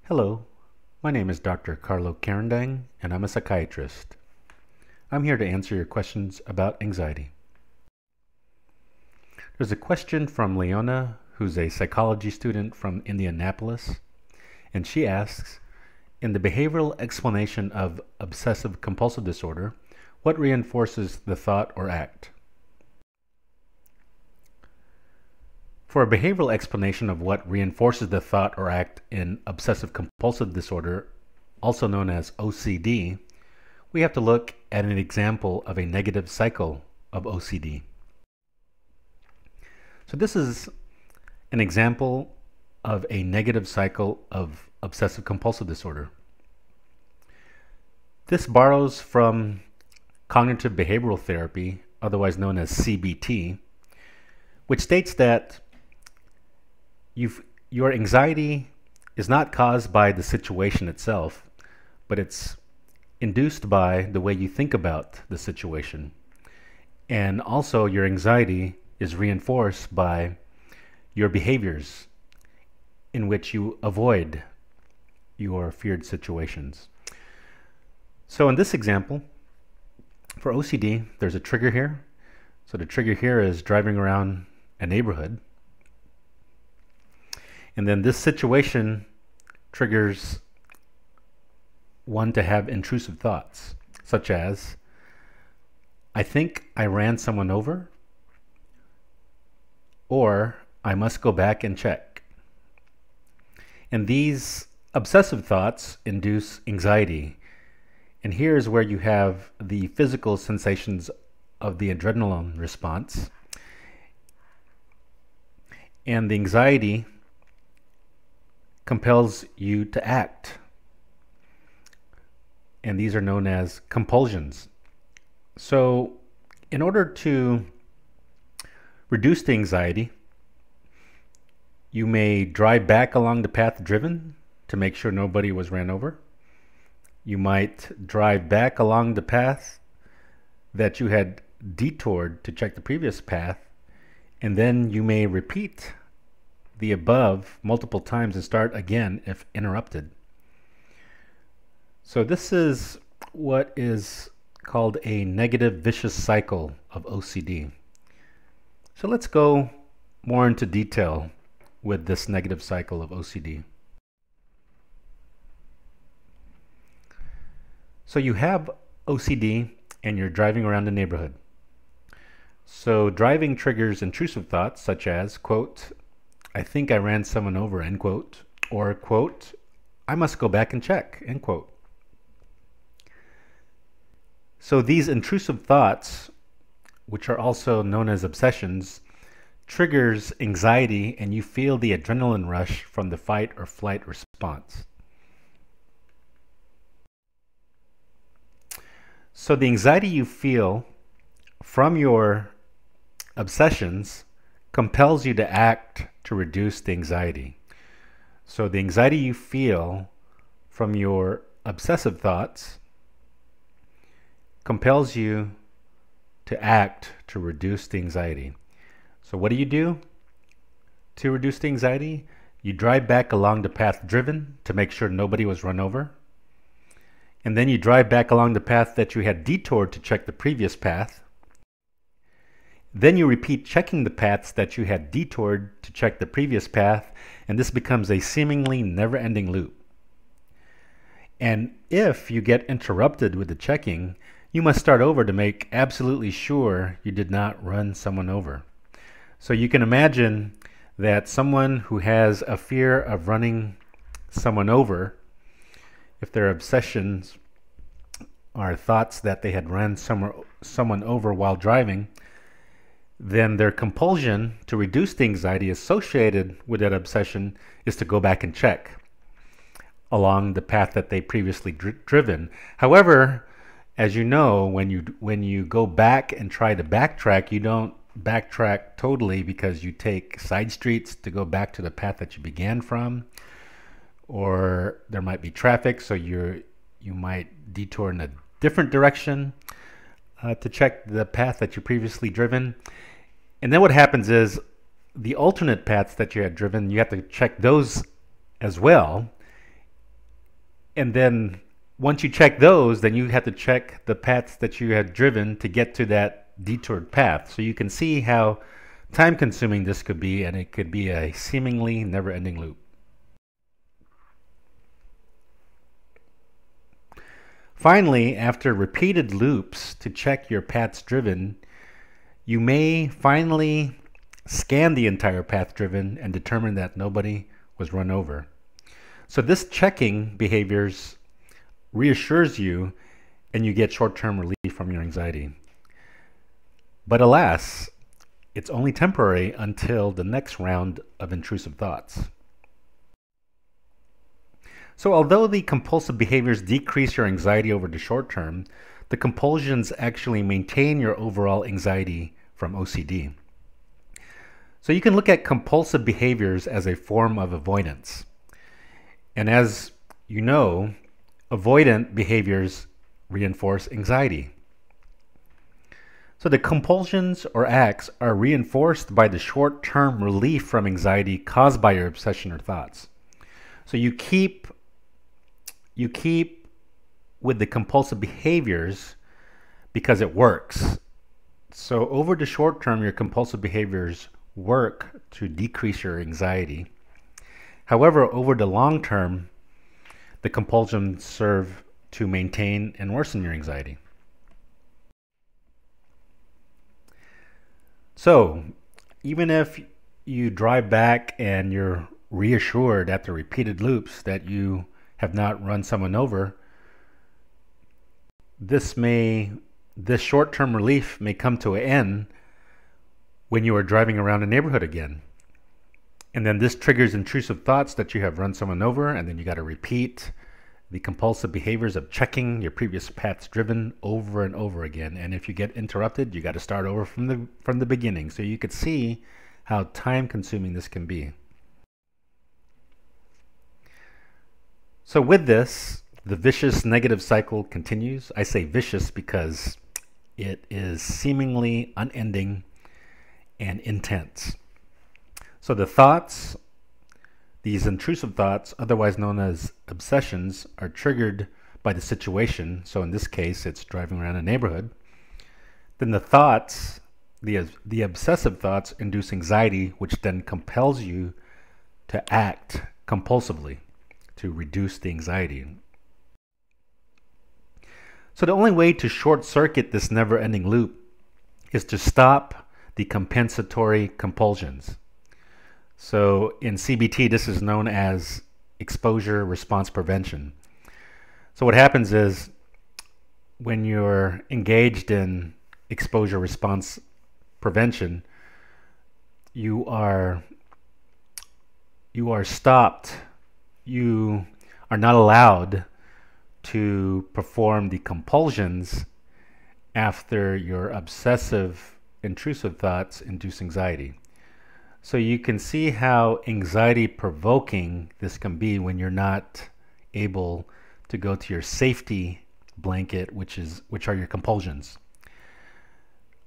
Hello, my name is Dr. Carlo Carandang, and I'm a psychiatrist. I'm here to answer your questions about anxiety. There's a question from Leona, who's a psychology student from Indianapolis, and she asks, in the behavioral explanation of obsessive compulsive disorder, what reinforces the thought or act? For a behavioral explanation of what reinforces the thought or act in obsessive compulsive disorder, also known as OCD, we have to look at an example of a negative cycle of OCD. So this is an example of a negative cycle of obsessive compulsive disorder. This borrows from cognitive behavioral therapy, otherwise known as CBT, which states that your anxiety is not caused by the situation itself, but it's induced by the way you think about the situation. And also your anxiety is reinforced by your behaviors in which you avoid your feared situations. So in this example, for OCD, there's a trigger here. So the trigger here is driving around a neighborhood. And then this situation triggers one to have intrusive thoughts, such as, I think I ran someone over, or I must go back and check. And these obsessive thoughts induce anxiety. And here's where you have the physical sensations of the adrenaline response. And the anxiety compels you to act. And these are known as compulsions. So in order to reduce the anxiety, you may drive back along the path driven to make sure nobody was ran over. You might drive back along the path that you had detoured to check the previous path, and then you may repeat the above multiple times and start again if interrupted. So this is what is called a negative vicious cycle of OCD. So let's go more into detail with this negative cycle of OCD. So you have OCD and you're driving around the neighborhood. So driving triggers intrusive thoughts such as, quote, I think I ran someone over, end quote, or, quote, I must go back and check, end quote. So these intrusive thoughts, which are also known as obsessions, triggers anxiety, and you feel the adrenaline rush from the fight or flight response. So the anxiety you feel from your obsessions compels you to act to reduce the anxiety. So the anxiety you feel from your obsessive thoughts compels you to act to reduce the anxiety. So what do to reduce the anxiety? You drive back along the path driven to make sure nobody was run over. And then you drive back along the path that you had detoured to check the previous path. Then you repeat checking the paths that you had detoured to check the previous path, and this becomes a seemingly never-ending loop. And if you get interrupted with the checking, you must start over to make absolutely sure you did not run someone over. So you can imagine that someone who has a fear of running someone over, if their obsessions are thoughts that they had run someone over while driving, then their compulsion to reduce the anxiety associated with that obsession is to go back and check along the path that they previously driven. However, as you know, when you go back and try to backtrack, you don't backtrack totally because you take side streets to go back to the path that you began from, or there might be traffic, so you might detour in a different direction to check the path that you previously driven. And then what happens is the alternate paths that you had driven, you have to check those as well. And then once you check those, then you have to check the paths that you had driven to get to that detoured path. So you can see how time consuming this could be, and it could be a seemingly never ending loop. Finally, after repeated loops to check your paths driven, you may finally scan the entire path driven and determine that nobody was run over. So this checking behaviors reassures you, and you get short-term relief from your anxiety. But alas, it's only temporary until the next round of intrusive thoughts. So although the compulsive behaviors decrease your anxiety over the short term, the compulsions actually maintain your overall anxiety from OCD. So you can look at compulsive behaviors as a form of avoidance. And as you know, avoidant behaviors reinforce anxiety. So the compulsions or acts are reinforced by the short-term relief from anxiety caused by your obsession or thoughts. So you keep with the compulsive behaviors because it works. So over the short term, your compulsive behaviors work to decrease your anxiety. However, over the long term, the compulsions serve to maintain and worsen your anxiety. So even if you drive back and you're reassured after repeated loops that you have not run someone over, this short-term relief may come to an end when you are driving around the neighborhood again. And then this triggers intrusive thoughts that you have run someone over, and then you got to repeat the compulsive behaviors of checking your previous paths driven over and over again. And if you get interrupted, you got to start over from the beginning. So you could see how time-consuming this can be. So with this, the vicious negative cycle continues. I say vicious because it is seemingly unending and intense. So the thoughts, these intrusive thoughts, otherwise known as obsessions, are triggered by the situation. So in this case, it's driving around a neighborhood. Then the thoughts, the obsessive thoughts, induce anxiety, which then compels you to act compulsively to reduce the anxiety. So the only way to short circuit this never-ending loop is to stop the compensatory compulsions. So in CBT, this is known as exposure response prevention. So what happens is when you're engaged in exposure response prevention, you are stopped. You are not allowed to perform the compulsions after your obsessive intrusive thoughts induce anxiety. So you can see how anxiety provoking this can be when you're not able to go to your safety blanket, which are your compulsions.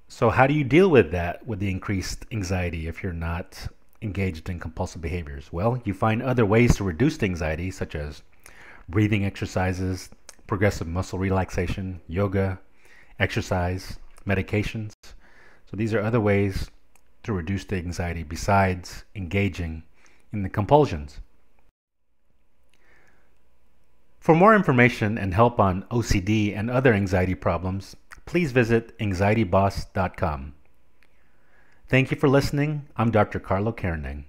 So how do you deal with that, with the increased anxiety if you're not engaged in compulsive behaviors? Well, you find other ways to reduce the anxiety, such as breathing exercises, progressive muscle relaxation, yoga, exercise, medications. So these are other ways to reduce the anxiety besides engaging in the compulsions. For more information and help on OCD and other anxiety problems, please visit AnxietyBoss.com. Thank you for listening. I'm Dr. Carlo Carandang.